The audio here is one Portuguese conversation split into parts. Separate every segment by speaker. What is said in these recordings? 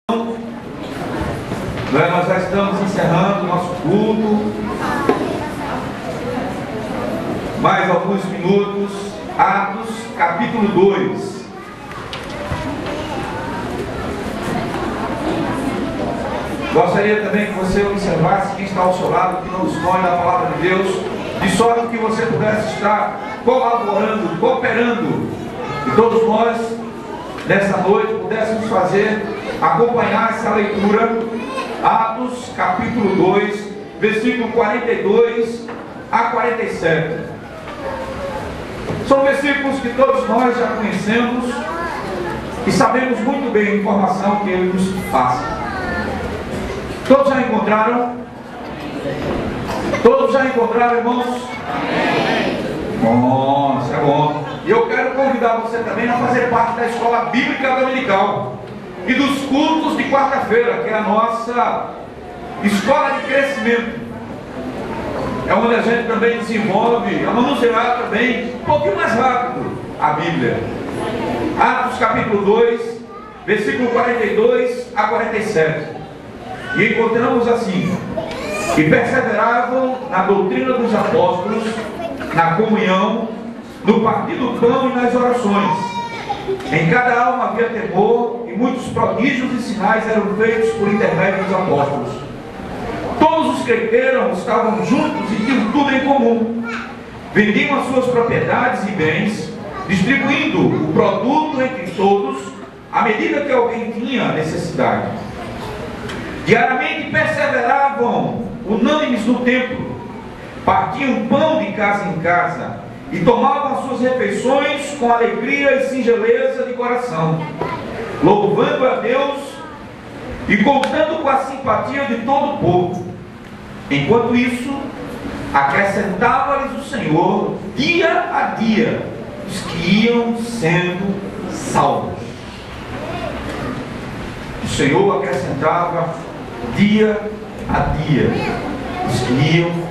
Speaker 1: Nós já estamos encerrando o nosso culto. Mais alguns minutos. Atos, capítulo 2. Gostaria também que você observasse quem está ao seu lado, que não dispõe da palavra de Deus, de sorte que você pudesse estar colaborando, cooperando, e todos nós, nessa noite, pudéssemos acompanhar essa leitura. Atos, capítulo 2, versículo 42 a 47. São versículos que todos nós já conhecemos e sabemos muito bem a informação que ele nos passa. Todos já encontraram? Todos já encontraram, irmãos? Bom, isso é bom. E eu quero convidar você também a fazer parte da escola bíblica dominical e dos cultos de quarta-feira, que é a nossa escola de crescimento. É onde a gente também desenvolve, a manusear também um pouquinho mais rápido a Bíblia. Atos capítulo 2, versículo 42 a 47. E encontramos assim: e perseveravam na doutrina dos apóstolos, na comunhão, no partir do pão e nas orações. Em cada alma havia temor, e muitos prodígios e sinais eram feitos por intermédio dos apóstolos. Todos os que creram estavam juntos e tinham tudo em comum. Vendiam as suas propriedades e bens, distribuindo o produto entre todos, à medida que alguém tinha necessidade. Diariamente perseveravam unânimes no templo, partiam pão de casa em casa, e tomavam as suas refeições com alegria e singeleza de coração, louvando a Deus e contando com a simpatia de todo o povo. Enquanto isso, acrescentava-lhes o Senhor dia a dia os que iam sendo salvos. O Senhor acrescentava dia a dia os que iam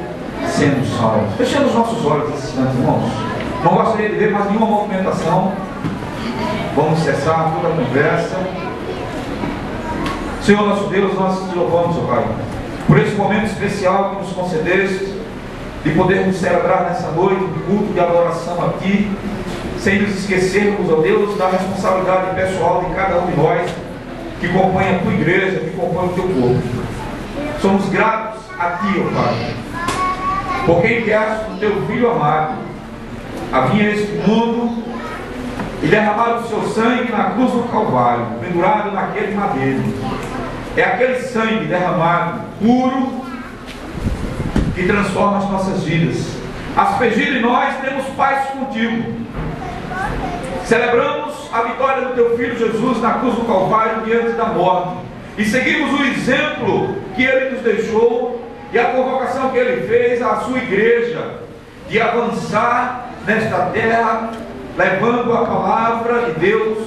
Speaker 1: sendo salvos. Fechemos nossos olhos nesse instante, irmãos. Não gostaria de ver mais nenhuma movimentação. Vamos cessar toda a conversa. Senhor nosso Deus, nós te louvamos, ó Pai, por esse momento especial que nos concedeste, de podermos celebrar nessa noite um culto de adoração a Ti, sem nos esquecermos, ó Deus, da responsabilidade pessoal de cada um de nós que compõe a Tua igreja, que compõe o Teu povo. Somos gratos a Ti, ó Pai, por quem enviaste o Teu Filho amado a vir a este mundo e derramar o Seu sangue na cruz do Calvário, pendurado naquele madeiro. É aquele sangue derramado, puro, que transforma as nossas vidas. Aspergido em nós, temos paz contigo. Celebramos a vitória do Teu Filho Jesus na cruz do Calvário diante da morte. E seguimos o exemplo que Ele nos deixou e a convocação que Ele fez à sua igreja de avançar nesta terra, levando a palavra de Deus,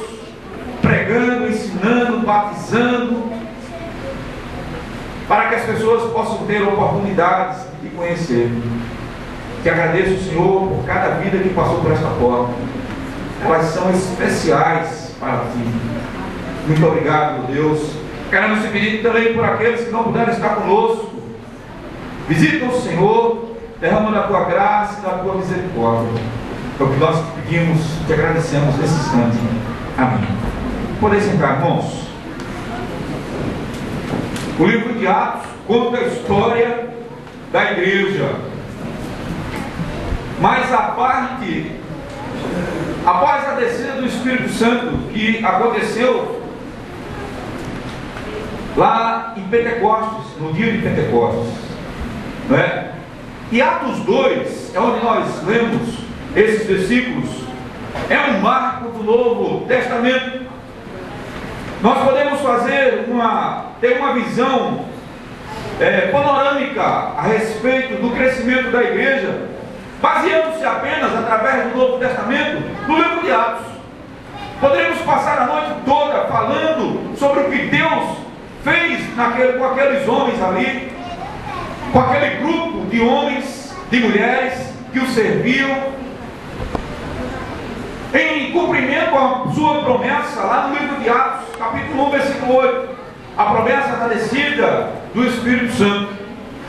Speaker 1: pregando, ensinando, batizando, para que as pessoas possam ter oportunidades de conhecer. Te agradeço, Senhor, por cada vida que passou por esta porta. Elas são especiais para Ti. Muito obrigado, meu Deus. Queremos te pedir também por aqueles que não puderam estar conosco. Visita o Senhor, derrama da Tua graça e da Tua misericórdia. É o que nós te pedimos, te agradecemos nesse instante. Amém. Podem sentar, irmãos. O livro de Atos conta a história da igreja. Mas a parte, após a descida do Espírito Santo, que aconteceu lá em Pentecostes, no dia de Pentecostes, não é? E Atos 2, é onde nós lemos esses versículos, é um marco do Novo Testamento. Nós podemos ter uma visão panorâmica a respeito do crescimento da igreja, baseando-se apenas, através do Novo Testamento, no livro de Atos. Poderíamos passar a noite toda falando sobre o que Deus fez com aqueles homens ali, com aquele grupo de homens, de mulheres que o serviam, em cumprimento à sua promessa, lá no livro de Atos, capítulo 1, versículo 8. a promessa da descida do Espírito Santo.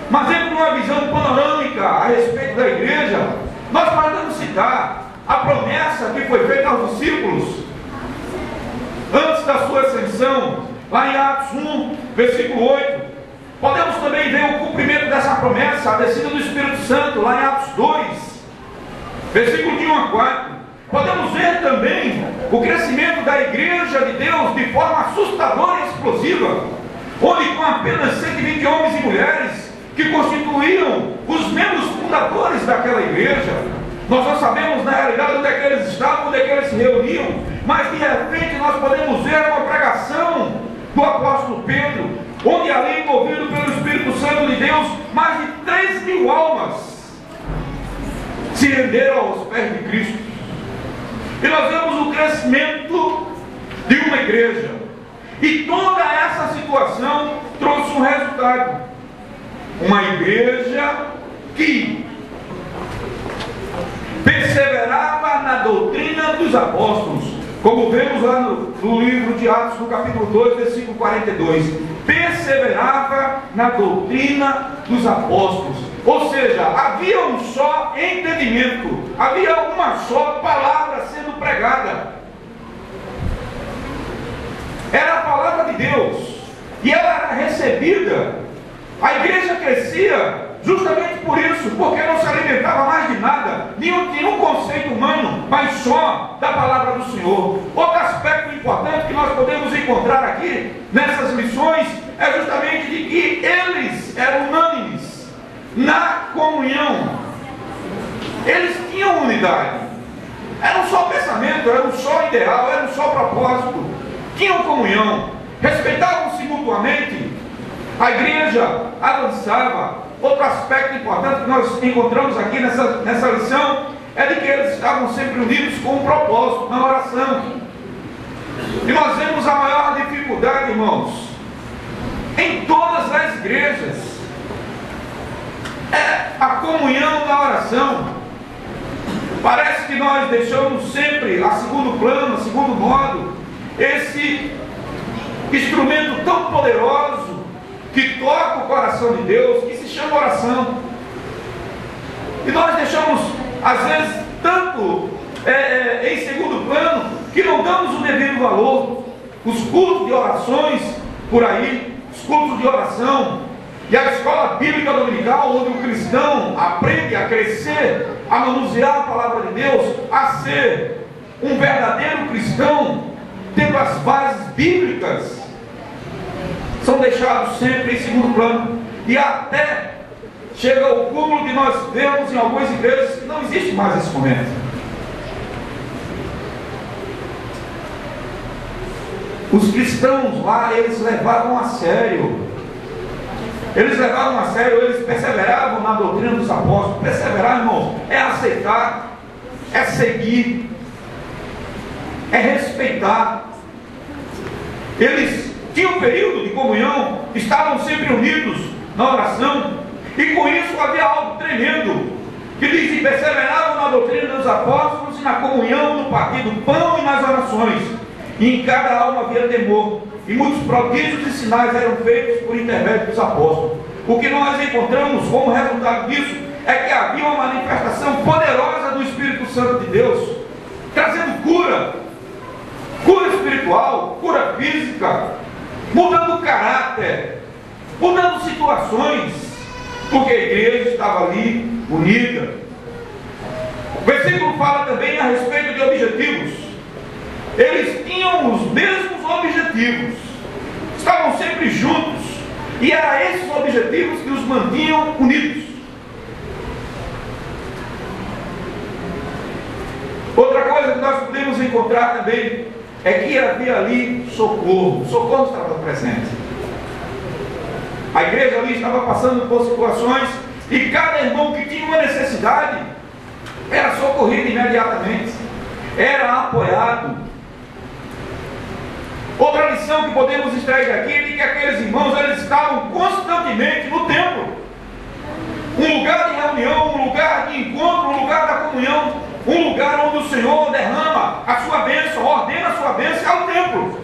Speaker 1: Mas dentro de uma visão panorâmica a respeito da igreja, nós podemos citar a promessa que foi feita aos discípulos antes da sua ascensão, lá em Atos 1, versículo 8. Podemos também ver o cumprimento dessa promessa, a descida do Espírito Santo, lá em Atos 2, versículo de 1 a 4. Podemos ver também o crescimento da igreja de Deus de forma assustadora e explosiva, onde com apenas 120 homens e mulheres que constituíam os membros fundadores daquela igreja. Nós não sabemos na realidade onde é que eles estavam, onde é que eles se reuniam, mas de repente nós podemos ver uma pregação do apóstolo Pedro, onde ali, movido pelo Espírito Santo de Deus, mais de 3.000 almas se renderam aos pés de Cristo. E nós vemos o crescimento de uma igreja, e toda essa situação trouxe um resultado: uma igreja que perseverava na doutrina dos apóstolos, como vemos lá no livro de Atos, no capítulo 2, versículo 42. Perseverava na doutrina dos apóstolos, ou seja, havia um só entendimento, havia uma só palavra sendo pregada, era a palavra de Deus, e ela era recebida. A igreja crescia justamente por isso, porque não se alimentava mais de nada, nenhum conceito humano, mas só da palavra do Senhor. Outro aspecto importante que nós podemos encontrar aqui nessas missões é justamente de que eles eram unânimes na comunhão. Eles tinham unidade, era um só pensamento, era um só ideal, era um só propósito, tinham comunhão, respeitavam-se mutuamente, a igreja avançava. Outro aspecto importante que nós encontramos aqui nessa lição é de que eles estavam sempre unidos com um propósito na oração. E nós vemos a maior dificuldade, irmãos, em todas as igrejas, é a comunhão na oração. Parece que nós deixamos sempre a segundo plano, a segundo modo, esse instrumento tão poderoso que toca o coração de Deus, que se chama oração. E nós deixamos, às vezes, tanto em segundo plano, que não damos o devido valor. Os cultos de orações por aí, os cultos de oração, e a escola bíblica dominical, onde o cristão aprende a crescer, a manusear a palavra de Deus, a ser um verdadeiro cristão, tendo as bases bíblicas, são deixados sempre em segundo plano, e até chega o cúmulo que nós vemos em algumas igrejas que não existe mais esse momento. Os cristãos lá, eles levavam a sério, eles perseveravam na doutrina dos apóstolos. Perseverar, irmãos, é aceitar, é seguir, é respeitar. Eles tinham um período de comunhão, estavam sempre unidos na oração, e com isso havia algo tremendo, que diz que perseveravam na doutrina dos apóstolos e na comunhão, no partir do pão e nas orações, e em cada alma havia temor, e muitos prodígios e sinais eram feitos por intermédio dos apóstolos. O que nós encontramos como resultado disso é que havia uma manifestação poderosa do Espírito Santo de Deus, trazendo cura espiritual, cura física, mudando o caráter, mudando situações, porque a igreja estava ali unida. O versículo fala também a respeito de objetivos. Eles tinham os mesmos objetivos, estavam sempre juntos, e eram esses objetivos que os mantinham unidos. Outra coisa que nós podemos encontrar também é que havia ali socorro. O socorro estava presente. A igreja ali estava passando por situações, e cada irmão que tinha uma necessidade era socorrido imediatamente, era apoiado. Outra lição que podemos extrair daqui é de que aqueles irmãos, eles estavam constantemente no templo, um lugar de reunião, um lugar de encontro, um lugar da comunhão, um lugar onde o Senhor derrama a sua bênção, ordena a sua bênção, ao templo.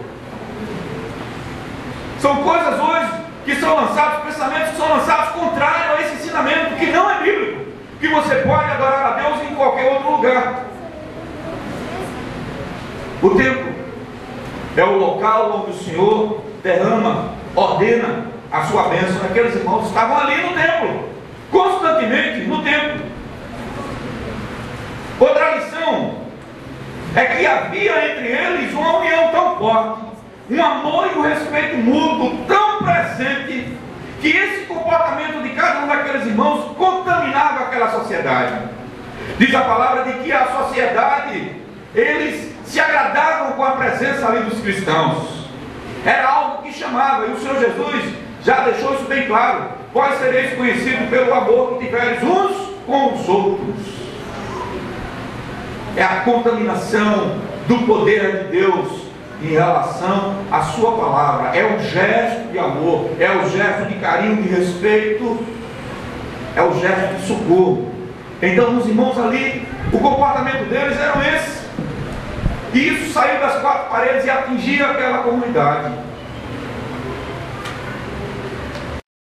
Speaker 1: São coisas hoje que são lançados, pensamentos que são lançados contrários a esse ensinamento, que não é bíblico, que você pode adorar a Deus em qualquer outro lugar. O templo é o local onde o Senhor derrama, ordena a sua bênção. Aqueles irmãos estavam ali no templo, constantemente no templo. Outra lição é que havia entre eles uma união tão forte, um amor e um respeito mútuo tão presente, que esse comportamento de cada um daqueles irmãos contaminava aquela sociedade. Diz a palavra de que a sociedade, eles se agradavam com a presença ali dos cristãos. Era algo que chamava, e o Senhor Jesus já deixou isso bem claro: vós sereis conhecidos pelo amor que tiveres uns com os outros. É a contaminação do poder de Deus em relação à sua palavra. É um gesto de amor, é um gesto de carinho, de respeito, é um gesto de socorro. Então os irmãos ali, o comportamento deles era esse, e isso saiu das quatro paredes e atingia aquela comunidade.